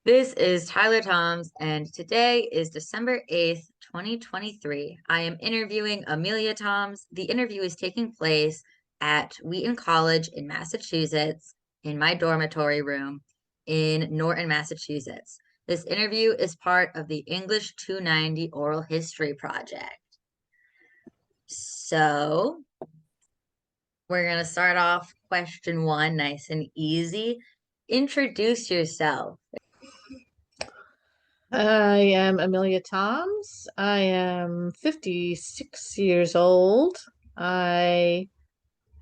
This is Tyler Toms, and today is December 8th, 2023. I am interviewing Amelia Toms. The interview is taking place at Wheaton College in Massachusetts in my dormitory room in Norton, Massachusetts. This interview is part of the English 290 Oral History Project. So, we're going to start off question one, nice and easy. Introduce yourself. I am Amelia Toms. I am 56 years old. I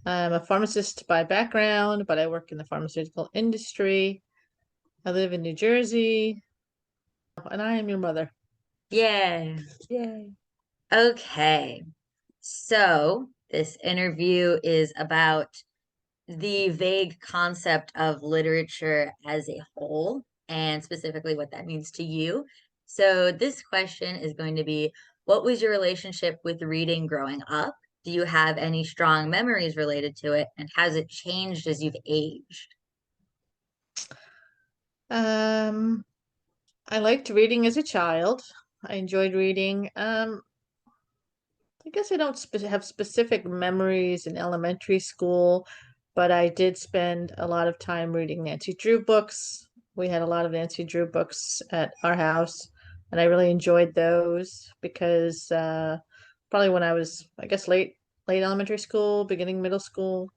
am a pharmacist by background, but I work in the pharmaceutical industry. I live in New Jersey, and I am your mother. Yeah. Yay. Okay. So, this interview is about the vague concept of literature as a whole, and specifically what that means to you. So, this question is going to be, what was your relationship with reading growing up? Do you have any strong memories related to it? And has it changed as you've aged? Um, I liked reading as a child. I enjoyed reading. I guess I don't have specific memories in elementary school, but I did spend a lot of time reading Nancy Drew books. We had a lot of Nancy Drew books at our house, and I really enjoyed those because probably when I was, I guess, late elementary school, beginning middle school,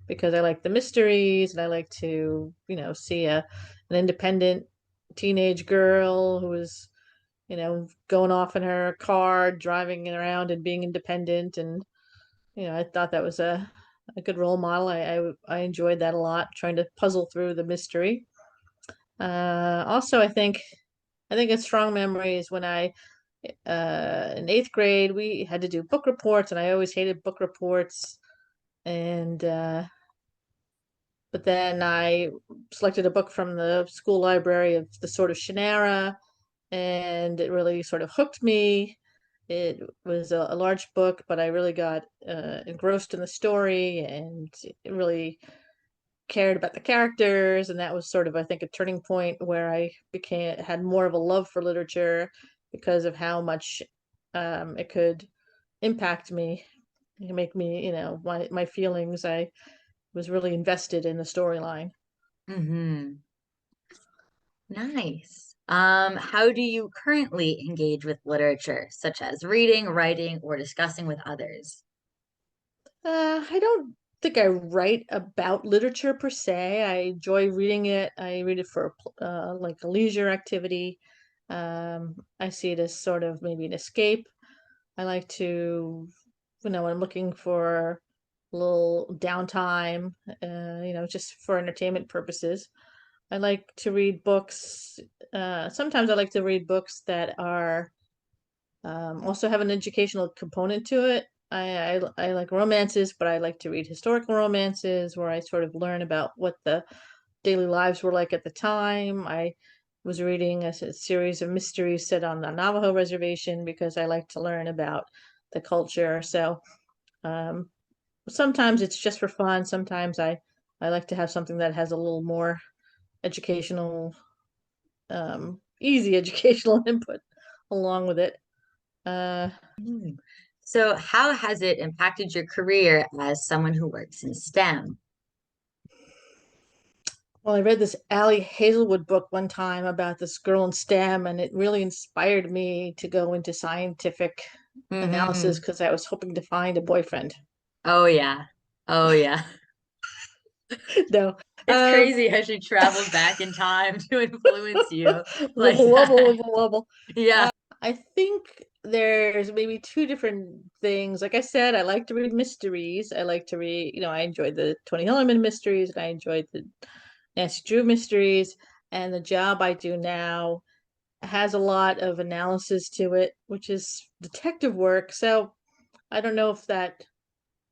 because I like the mysteries and I like to, see an independent teenage girl who was going off in her car, driving around and being independent. And, I thought that was a good role model. I enjoyed that a lot, trying to puzzle through the mystery. Also, I think a strong memory is when in eighth grade, we had to do book reports, and I always hated book reports. And, but then I selected a book from the school library of the Sword of Shannara, and it really sort of hooked me. It was a large book, but I really got engrossed in the story and really cared about the characters. And that was sort of, I think, a turning point where I had more of a love for literature because of how much it could impact me, make me, my feelings. I was really invested in the storyline. Mm-hmm. Nice. How do you currently engage with literature, such as reading, writing, or discussing with others? I don't think I write about literature per se. I enjoy reading it. I read it for like a leisure activity. I see it as sort of maybe an escape. I like to, when I'm looking for a little downtime, just for entertainment purposes. I like to read books. Sometimes I like to read books that are also have an educational component to it. I like romances, but I like to read historical romances where I sort of learn about what the daily lives were like at the time. I was reading a series of mysteries set on the Navajo reservation because I like to learn about the culture. So um, sometimes it's just for fun. Sometimes I like to have something that has a little more educational, easy educational input along with it. Uh, Mm. So, how has it impacted your career as someone who works in STEM? Well, I read this Allie Hazelwood book one time about this girl in STEM, and it really inspired me to go into scientific analysis Hmm. because I was hoping to find a boyfriend. Oh, yeah. Oh, yeah. No, It's um, crazy how she traveled back in time to influence you like wubble wubble that. wubble wubble. Yeah. I think there's maybe two different things. Like I said, I like to read mysteries. I like to read, I enjoyed the Tony Hillerman mysteries, and I enjoyed the Nancy Drew mysteries. And the job I do now has a lot of analysis to it, which is detective work. So I don't know if that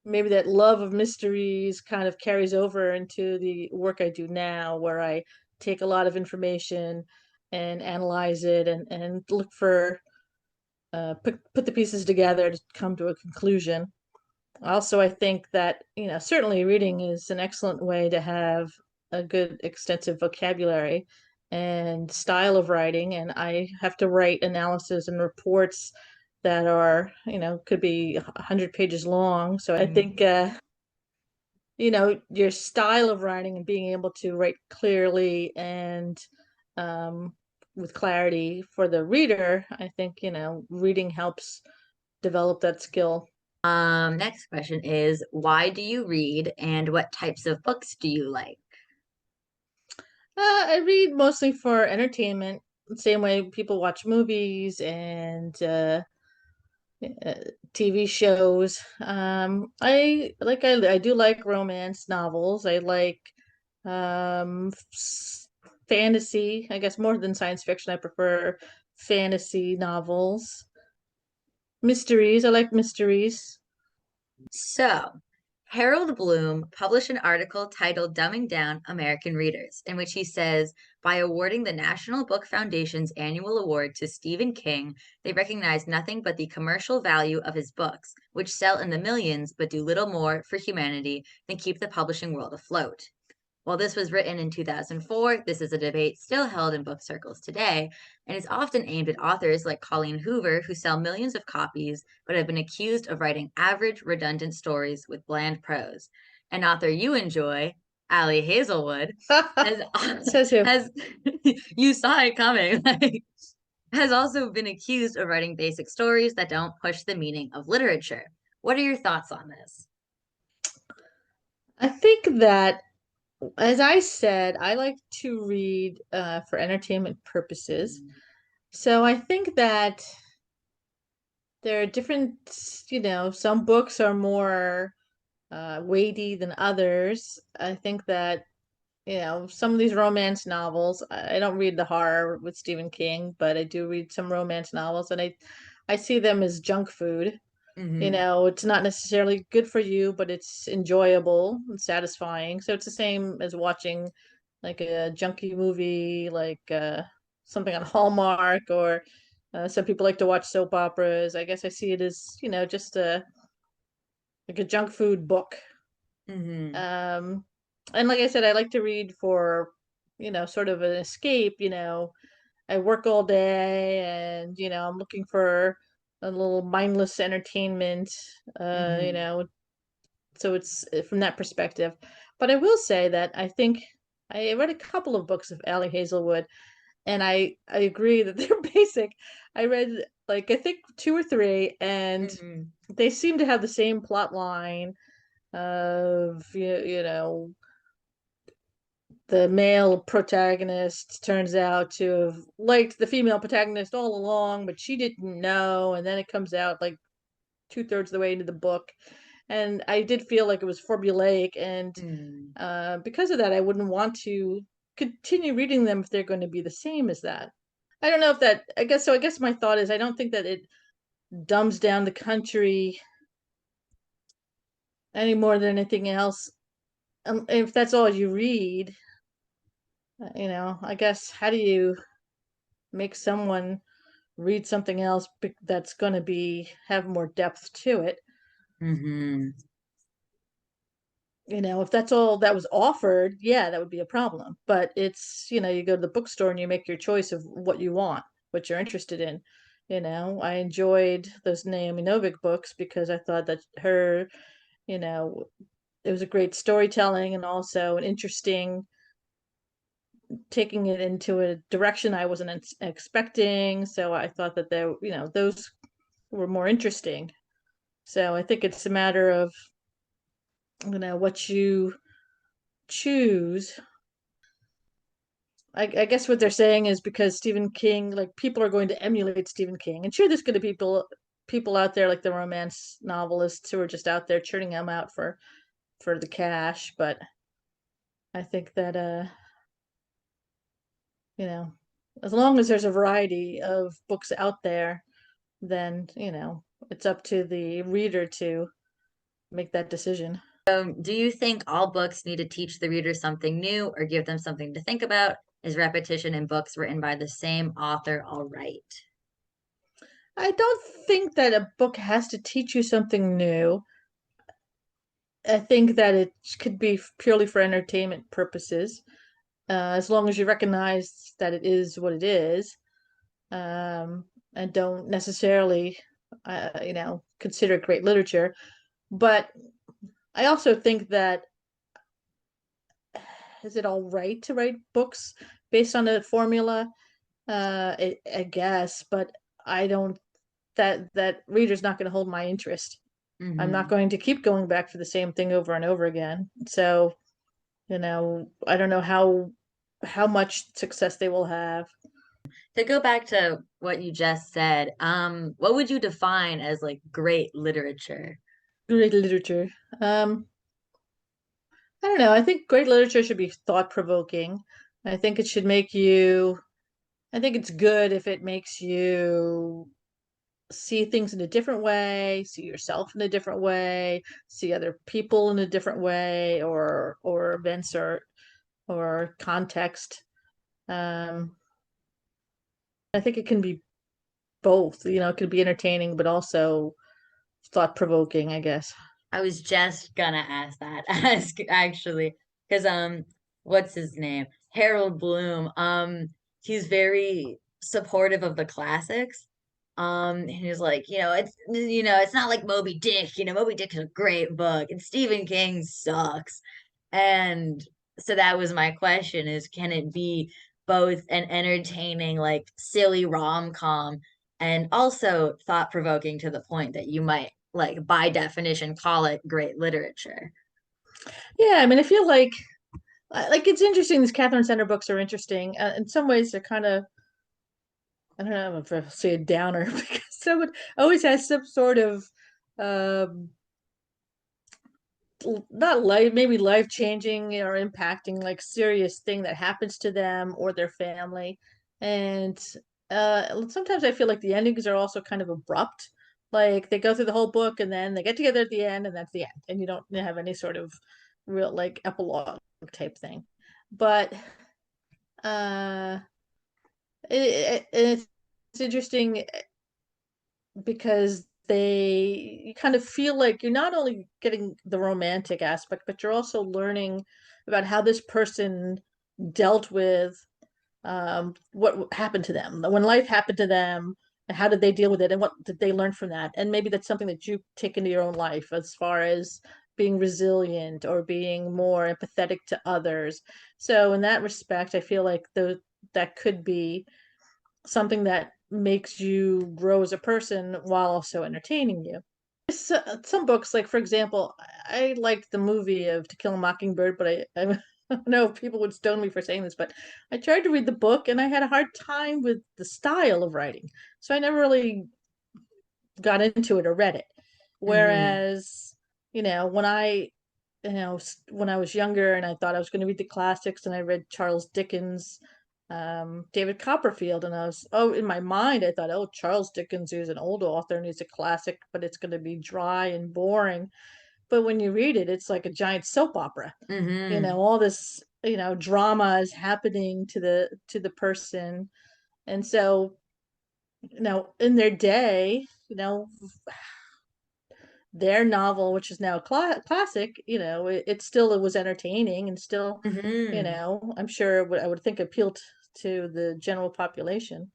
maybe that love of mysteries kind of carries over into the work I do now, where I take a lot of information and analyze it and look for put the pieces together to come to a conclusion. Also, I think that, certainly reading is an excellent way to have a good extensive vocabulary. and style of writing, and I have to write analysis and reports that are, could be 100 pages long. So I think, Mhm. your style of writing and being able to write clearly and um, with clarity for the reader, I think, reading helps develop that skill. Next question is, why do you read and what types of books do you like? I read mostly for entertainment, the same way people watch movies and uh, TV shows. I do like romance novels. I like fantasy. I guess more than science fiction. I prefer fantasy novels. Mysteries. I like mysteries. So, Harold Bloom published an article titled Dumbing Down American Readers, in which he says, by awarding the National Book Foundation's annual award to Stephen King, they recognize nothing but the commercial value of his books, which sell in the millions but do little more for humanity than keep the publishing world afloat. While this was written in 2004, this is a debate still held in book circles today, and is often aimed at authors like Colleen Hoover, who sell millions of copies but have been accused of writing average, redundant stories with bland prose. An author you enjoy, Ali Hazelwood, has Says who? has you saw it coming, like, has also been accused of writing basic stories that don't push the meaning of literature. What are your thoughts on this? I think that, as I said, I like to read for entertainment purposes. So I think that there are different, some books are more weighty than others. I think that, some of these romance novels, I don't read the horror with Stephen King, but I do read some romance novels, and I see them as junk food. Hmm. It's not necessarily good for you, but it's enjoyable and satisfying. So it's the same as watching like a junky movie, like something on Hallmark, or some people like to watch soap operas. I guess I see it as, just like a junk food book. Hmm. Um, and like I said, I like to read for, sort of an escape. I work all day, and, I'm looking for a little mindless entertainment, uh, you Hmm. know, so it's from that perspective. But I will say that I think I read a couple of books of Ali Hazelwood, and I agree that they're basic. I read, like, I think two or three, and Hmm. they seem to have the same plot line of, the male protagonist turns out to have liked the female protagonist all along, but she didn't know, and then it comes out like two-thirds of the way into the book. And I did feel like it was formulaic, and Hmm. because of that, I wouldn't want to continue reading them if they're going to be the same as that. I don't know if that, I guess so. I guess my thought is I don't think that it dumbs down the country any more than anything else. If that's all you read, I guess, how do you make someone read something else that's going to be have more depth to it? Hmm. If that's all that was offered, yeah, that would be a problem. But it's, you go to the bookstore and you make your choice of what you want, what you're interested in. I enjoyed those Naomi Novik books because I thought that her, you know, it was a great storytelling, and also an interesting, taking it into a direction I wasn't expecting. So I thought that those were more interesting. So I think it's a matter of, what you choose. I guess what they're saying is because Stephen King, like, people are going to emulate Stephen King, and sure, there's going to be people out there like the romance novelists who are just out there churning them out for the cash. But I think that you know, as long as there's a variety of books out there, then it's up to the reader to make that decision. Do you think all books need to teach the reader something new or give them something to think about? Is repetition in books written by the same author all right? I don't think that a book has to teach you something new. I think that it could be purely for entertainment purposes. as long as you recognize that it is what it is, um, and don't necessarily, consider it great literature. But I also think that is it all right to write books based on a formula? I guess, but I don't. That reader's not going to hold my interest. I'm not Hmm. going to keep going back for the same thing over and over again. So, I don't know how much success they will have. To go back to what you just said, what would you define as like great literature? Great literature. Um, I don't know. I think great literature should be thought provoking. I think it should make you. I think it's good if it makes you see things in a different way, see yourself in a different way, see other people in a different way, or events or context. Um, I think it can be both. It can be entertaining, but also thought provoking, I guess. I was just gonna ask that, ask actually, because what's his name? Harold Bloom. He's very supportive of the classics. And he's like, it's not like Moby Dick. Moby Dick is a great book, and Stephen King sucks. And so that was my question: is can it be both an entertaining, like silly rom-com, and also thought-provoking to the point that you might like by definition call it great literature? Yeah, I mean, I feel like it's interesting. These Catherine Center books are interesting. In some ways, they're kind of, I don't know if I'll say a downer because someone always has some sort of um not life, maybe life changing or impacting, like serious thing that happens to them or their family. And sometimes I feel like the endings are also kind of abrupt. Like they go through the whole book and then they get together at the end and that's the end. And you don't have any sort of real like epilogue type thing. But uh it's interesting because you kind of feel like you're not only getting the romantic aspect, but you're also learning about how this person dealt with what happened to them when life happened to them, and how did they deal with it, and what did they learn from that. And maybe that's something that you take into your own life as far as being resilient or being more empathetic to others. So in that respect, I feel like that could be something that makes you grow as a person while also entertaining you. Some books, like for example, I liked the movie of To Kill a Mockingbird, but I don't know if people would stone me for saying this, but I tried to read the book and I had a hard time with the style of writing. So I never really got into it or read it. Hmm. Whereas, when when I was younger and I thought I was going to read the classics and I read Charles Dickens, David Copperfield, and in my mind, I thought, oh, Charles Dickens is an old author and he's a classic, but it's going to be dry and boring. But when you read it, it's like a giant soap opera. Hmm. All this, drama is happening to the person. And so, in their day, their novel, which is now a classic, it was entertaining and still, Hmm. I'm sure I would think appealed to the general population.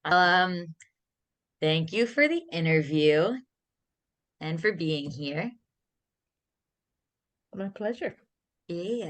um thank you for the interview and for being here. My pleasure. Yeah.